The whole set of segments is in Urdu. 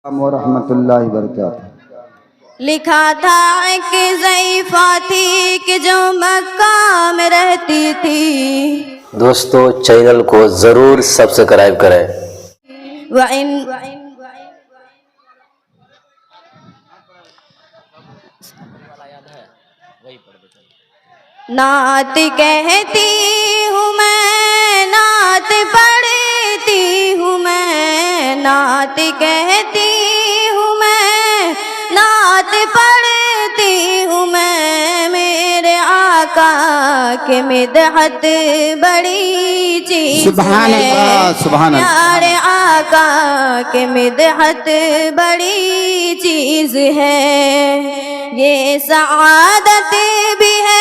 ورحمۃ اللہ وبرکاتہ۔ لکھا تھا ایک ضعیفہ تھی کہ جو مکہ میں رہتی تھی۔ دوستو چینل کو ضرور سبسکرائب کریں۔ نعت کہتی ہوں میں، نعت پڑھتی ہوں میں، نعت کہتی ہوں میں، نعت پڑھتی ہوں میں، میرے آقا کے مدحت بڑی چیز سبحان ہے، اللہ سبحان اللہ۔ پیارے آقا کے مدحت بڑی چیز ہے، یہ سعادت بھی ہے،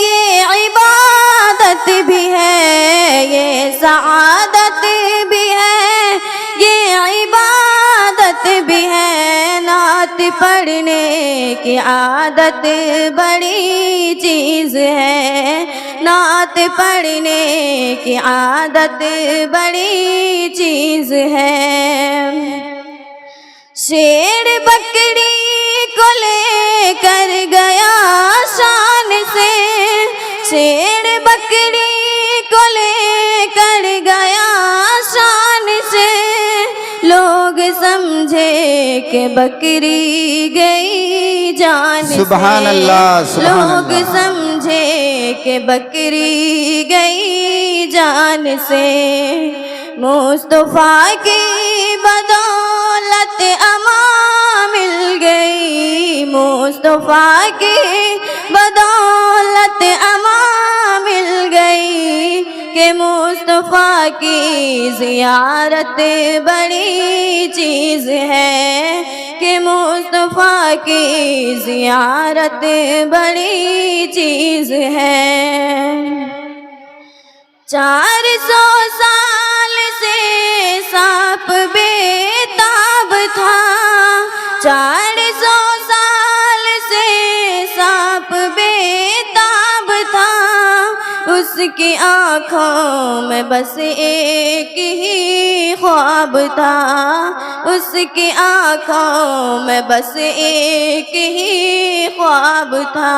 یہ عبادت بھی ہے، یہ سعادت بھی ہے، یہ عبادت بھی ہے، نعت پڑھنے کی عادت بڑی چیز ہے، نعت پڑھنے کی عادت بڑی چیز ہے۔ شیر بکری کو لے کر گیا شان سے، شیر بکری کو لے کر گیا شان سے، لوگ سمجھے کہ بکری گئی جان سے، سبحان اللہ سبحان لوگ اللہ۔ سمجھے کہ بکری گئی جان سے، مصطفیٰ کی بدولت امان مل گئی، مصطفیٰ کی بدولت امان مل گئی، کہ مصطفیٰ کی زیارت بڑی چیز ہے، کہ مصطفیٰ کی زیارت بڑی چیز ہے۔ 400 سال سے سانپ بے تاب تھا، 400 سال سے سانپ بے تاب تھا، اس کی آنکھوں میں بس ایک ہی خواب تھا، اس کی آنکھوں میں بس ایک ہی خواب تھا،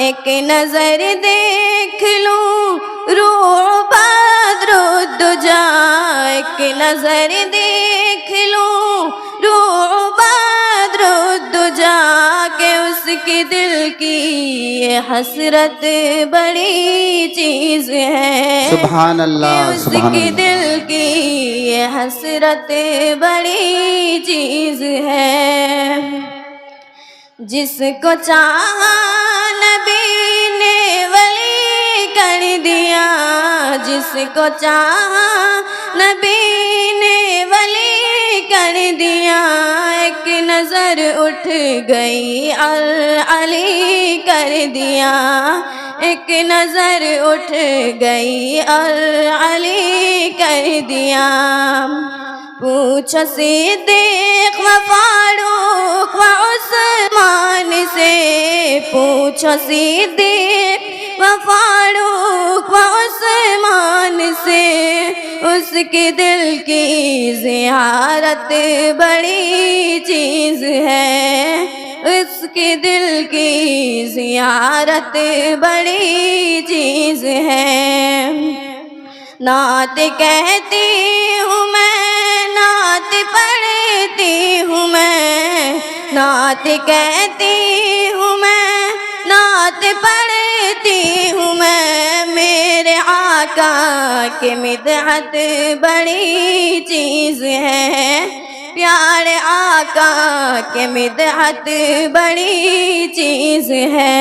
ایک نظر دیکھ لوں روح بدر الدجا، ایک نظر دیکھ لوں روح بدر الدجا، کہ اس کے دل کی یہ حسرت بڑی چیز ہے، سبحان اللہ کہ اس سبحان کے اللہ۔ دل کی یہ حسرت بڑی چیز ہے۔ جس کو چاہا نبی نے ولی کر دیا، جس کو چاہا نبی نے ولی کر دیا، ایک نظر اٹھ گئی علی کر دیا، ایک نظر اٹھ گئی علی کر دیا، پوچھو صدیق و فاروق و عثمان سے، پوچھو صدیق و فاروق و عثمان سے، اس کے دل کی زیارت بڑی چیز ہے، اس کے دل کی زیارت بڑی چیز ہے۔ نعت کہتی ہوں میں، نعت پڑھتی ہوں میں، نعت کہتی ہوں میں، نعت پڑھتی ہوں میں، میرے آقا کے مدحت بڑی چیز ہے، پیارے آقا کے مدحت بڑی چیز ہے۔